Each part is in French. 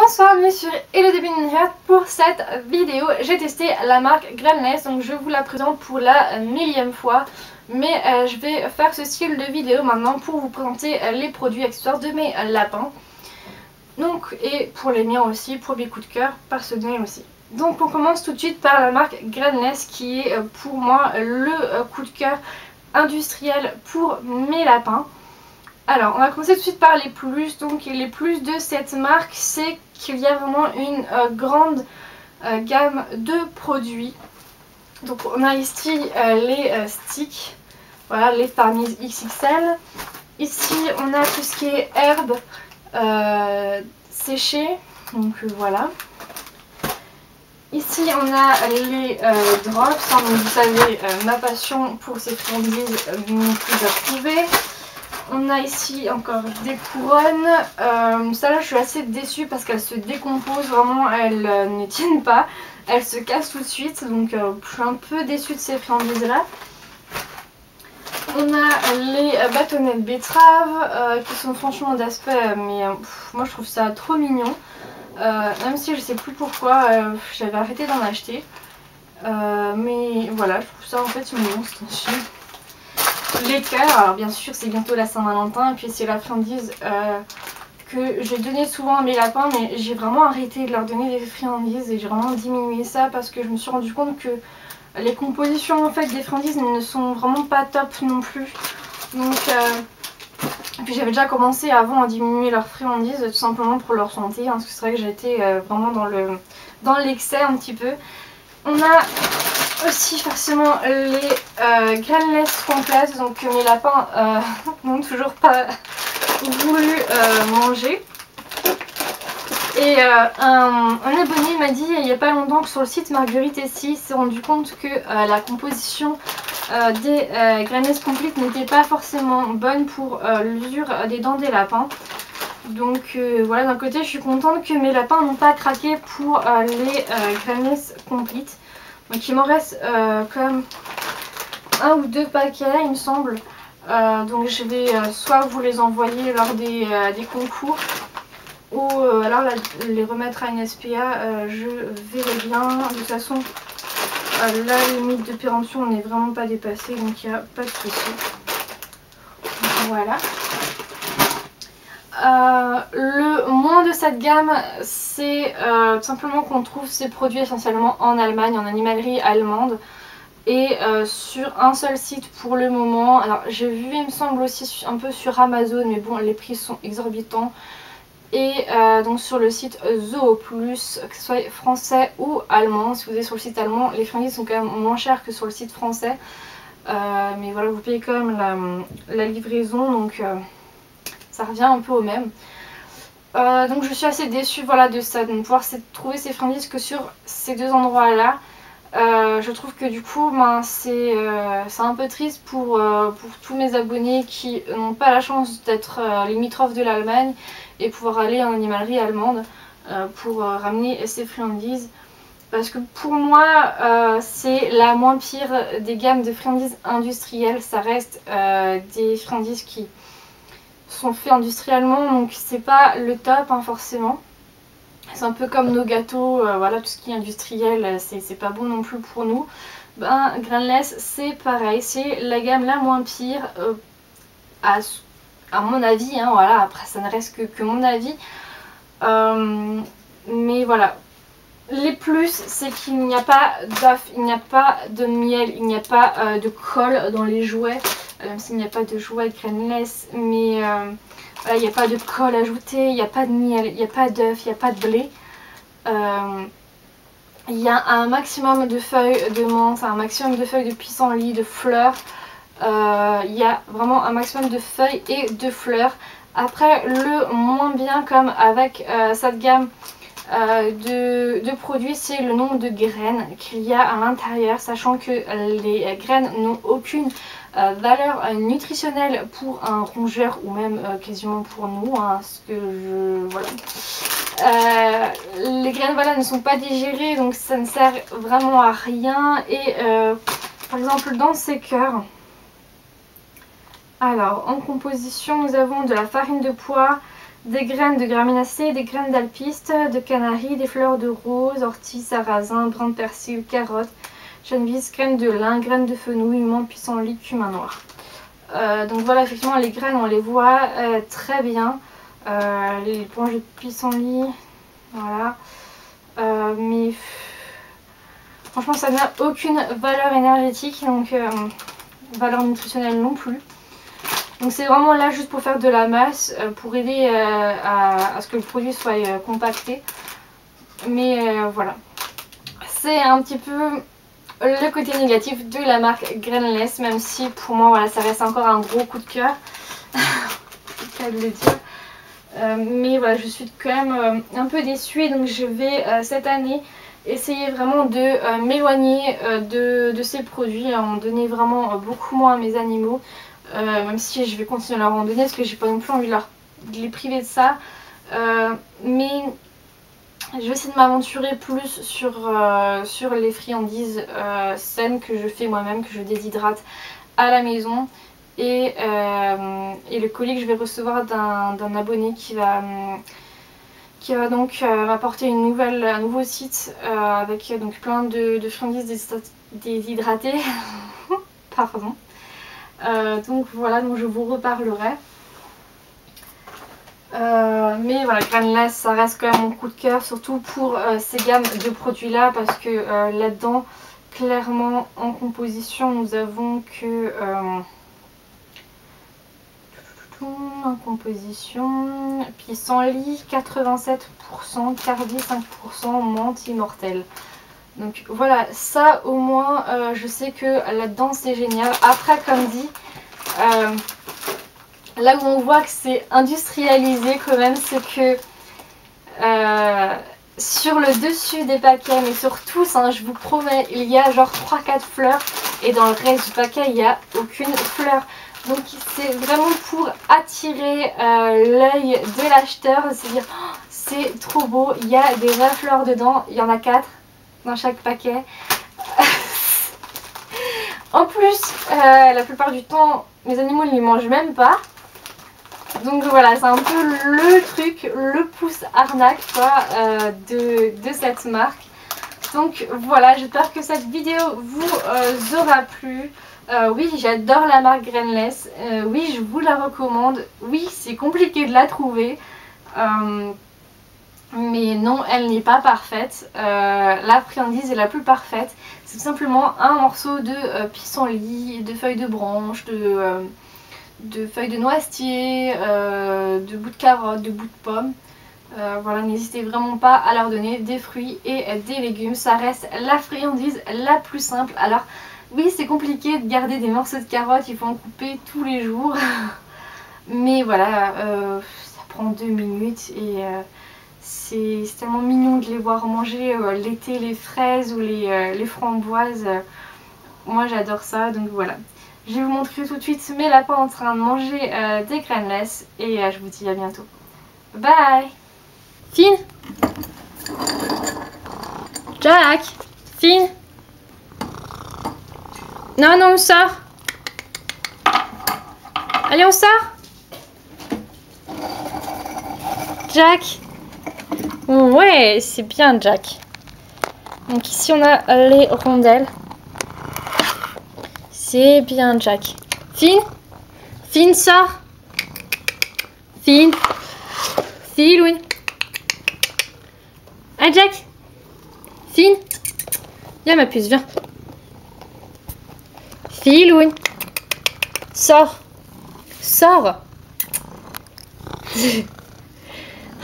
Bonsoir, bienvenue sur Hello de Binheart. Pour cette vidéo, j'ai testé la marque Grainless, donc je vous la présente pour la millième fois. Mais je vais faire ce style de vidéo maintenant pour vous présenter les produits accessoires de mes lapins. Donc, et pour les miens aussi, pour mes coups de cœur personnels aussi. Donc on commence tout de suite par la marque Grainless qui est pour moi le coup de cœur industriel pour mes lapins. Alors, on va commencer tout de suite par les plus. Donc, les plus de cette marque, c'est qu'il y a vraiment une grande gamme de produits. Donc, on a ici les sticks, voilà, les Farmiz XXL. Ici, on a tout ce qui est herbes séchées, donc voilà. Ici, on a les drops, hein, donc vous savez, ma passion pour ces friandises non plus approuvée. On a ici encore des couronnes, ça là je suis assez déçue parce qu'elles se décomposent, vraiment elles ne tiennent pas, elles se cassent tout de suite, donc je suis un peu déçue de ces friandises là. On a les bâtonnets de betterave qui sont franchement d'aspect, mais moi je trouve ça trop mignon, même si je sais plus pourquoi j'avais arrêté d'en acheter, mais voilà, je trouve ça en fait mignon, c'est un chien. Les cœurs, alors bien sûr c'est bientôt la Saint-Valentin et puis c'est la friandise que je donnais souvent à mes lapins, mais j'ai vraiment arrêté de leur donner des friandises et j'ai vraiment diminué ça parce que je me suis rendu compte que les compositions en fait des friandises ne sont vraiment pas top non plus. Donc puis j'avais déjà commencé avant à diminuer leurs friandises tout simplement pour leur santé, hein, parce que c'est vrai que j'étais vraiment dans l'excès un petit peu. On a aussi forcément les Grainless complètes, donc mes lapins n'ont toujours pas voulu manger. Et un abonné m'a dit il n'y a pas longtemps que sur le site Marguerite Essie s'est rendu compte que la composition des Grainless complètes n'était pas forcément bonne pour l'usure des dents des lapins. Donc voilà, d'un côté je suis contente que mes lapins n'ont pas craqué pour les Grainless complètes. Donc il m'en reste quand même un ou deux paquets il me semble. Donc je vais soit vous les envoyer lors des concours ou alors les remettre à une SPA, je verrai bien. De toute façon la limite de péremption n'est vraiment pas dépassée, donc il n'y a pas de souci. Voilà. Le moins de cette gamme, c'est tout simplement qu'on trouve ces produits essentiellement en Allemagne, en animalerie allemande, et sur un seul site pour le moment. Alors j'ai vu, il me semble aussi un peu sur Amazon, mais bon, les prix sont exorbitants. Et donc sur le site Zooplus, que ce soit français ou allemand. Si vous êtes sur le site allemand, les friandises sont quand même moins chères que sur le site français, mais voilà, vous payez quand même la livraison, donc ça revient un peu au même. Donc je suis assez déçue, voilà, de ça, de ne pouvoir trouver ces friandises que sur ces deux endroits là. Je trouve que du coup ben, c'est un peu triste pour tous mes abonnés qui n'ont pas la chance d'être limitrophes de l'Allemagne et pouvoir aller en animalerie allemande pour ramener ces friandises. Parce que pour moi c'est la moins pire des gammes de friandises industrielles. Ça reste des friandises qui sont faits industriellement, donc c'est pas le top hein, forcément. C'est un peu comme nos gâteaux, voilà, tout ce qui est industriel, c'est pas bon non plus pour nous. Ben, Grainless, c'est pareil, c'est la gamme la moins pire, à mon avis, hein, voilà, après ça ne reste que mon avis. Mais voilà, les plus, c'est qu'il n'y a pas d'œuf, il n'y a pas de miel, il n'y a pas de colle dans les jouets, même s'il n'y a pas de jouets Grainless, mais voilà, il n'y a pas de colle ajoutée, il n'y a pas de miel, il n'y a pas d'œuf, il n'y a pas de blé. Il y a un maximum de feuilles de menthe, un maximum de feuilles de pissenlit, de fleurs. Il y a vraiment un maximum de feuilles et de fleurs. Après, le moins bien comme avec cette gamme de produits, c'est le nombre de graines qu'il y a à l'intérieur, sachant que les graines n'ont aucune valeur nutritionnelle pour un rongeur ou même quasiment pour nous, hein, ce que voilà. Les graines voilà, ne sont pas digérées, donc ça ne sert vraiment à rien. Et par exemple dans ces cœurs, alors en composition nous avons de la farine de pois, des graines de graminacées, des graines d'alpiste, de canaries, des fleurs de rose, ortie, sarrasin, brin de persil, carottes, chènevis, graines de lin, graines de fenouil, menthe, pissenlit, cumin noir. Donc voilà, effectivement les graines on les voit très bien. Les branches de pissenlit, voilà. Mais franchement ça n'a aucune valeur énergétique, donc valeur nutritionnelle non plus. Donc c'est vraiment là juste pour faire de la masse, pour aider à ce que le produit soit compacté. Mais voilà. C'est un petit peu le côté négatif de la marque Grainless, même si pour moi voilà, ça reste encore un gros coup de cœur. C'est le cas de le dire. Mais voilà, je suis quand même un peu déçue, et donc je vais cette année essayer vraiment de m'éloigner de ces produits, à en donner vraiment beaucoup moins à mes animaux. Même si je vais continuer à leur en donner parce que j'ai pas non plus envie de les priver de ça. Mais je vais essayer de m'aventurer plus sur les friandises saines que je fais moi-même, que je déshydrate à la maison. Et le colis que je vais recevoir d'un abonné qui va donc m'apporter un nouveau site avec donc plein de friandises déshydratées. Pardon. Donc voilà, donc je vous reparlerai. Mais voilà, Grainless ça reste quand même mon coup de cœur, surtout pour ces gammes de produits là, parce que là-dedans clairement en composition nous avons que en composition pissenlit 87%, cardi 5%, menthe immortelle. Donc voilà, ça au moins je sais que là-dedans c'est génial. Après comme dit, là où on voit que c'est industrialisé quand même, c'est que sur le dessus des paquets, mais sur tous, hein, je vous promets, il y a genre 3-4 fleurs et dans le reste du paquet il n'y a aucune fleur. Donc c'est vraiment pour attirer l'œil de l'acheteur, de se dire oh, c'est trop beau, il y a des vraies fleurs dedans, il y en a 4 dans chaque paquet. En plus, la plupart du temps, mes animaux ne les mangent même pas. Donc voilà, c'est un peu le truc, le pouce arnaque quoi, de cette marque. Donc voilà, j'espère que cette vidéo vous aura plu. Oui, j'adore la marque Grainless. Oui, je vous la recommande. Oui, c'est compliqué de la trouver. Mais non, elle n'est pas parfaite. La friandise est la plus parfaite. C'est tout simplement un morceau de pissenlit, de feuilles de branche, de feuilles de noisetier, de bouts de carottes, de bouts de pommes. Voilà, n'hésitez vraiment pas à leur donner des fruits et des légumes. Ça reste la friandise la plus simple. Alors oui, c'est compliqué de garder des morceaux de carottes, il faut en couper tous les jours. Mais voilà, ça prend 2 minutes et c'est tellement mignon de les voir manger l'été les fraises ou les framboises. Moi j'adore ça, donc voilà. Je vais vous montrer tout de suite mes lapins en train de manger des Grainless et je vous dis à bientôt. Bye. Finn, Jack, Finn. Non, non, on sort. Allez, on sort. Jack. Ouais, c'est bien, Jack. Donc ici, on a les rondelles. C'est bien, Jack. Finn. Finn, sort. Finn. Filouine. Ah, Jack. Finn. Viens, ma puce, viens. Filouine. Sors. Sors.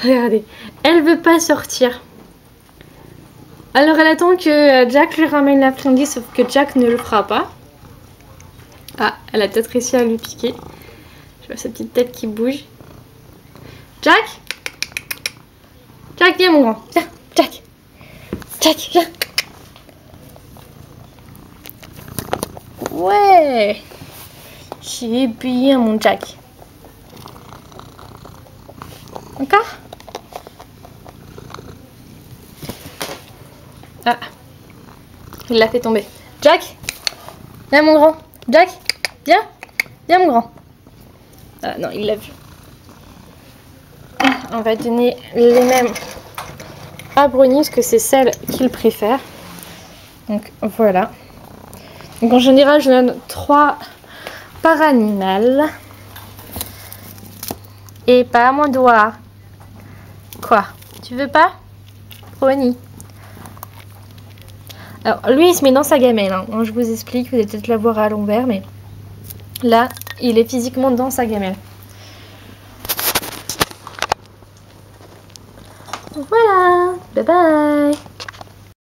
Regardez. Elle veut pas sortir. Alors elle attend que Jack lui ramène la friandise, sauf que Jack ne le fera pas. Ah, elle a peut-être réussi à lui piquer. Je vois sa petite tête qui bouge. Jack. Jack, viens mon grand. Viens, Jack. Jack, viens. Ouais. C'est bien mon Jack. Encore? Ah. Il l'a fait tomber. Jack. Viens mon grand. Jack. Viens. Viens mon grand. Ah non, il l'a vu. on va donner les mêmes à Brownie parce que c'est celle qu'il préfère. Donc voilà. Donc en général, je donne 3 par animal. Et pas mon doigt. Quoi? Tu veux pas? Brownie. Alors lui, il se met dans sa gamelle. Hein. Je vous explique, vous allez peut-être la voir à l'envers, mais là, il est physiquement dans sa gamelle. Voilà, bye bye.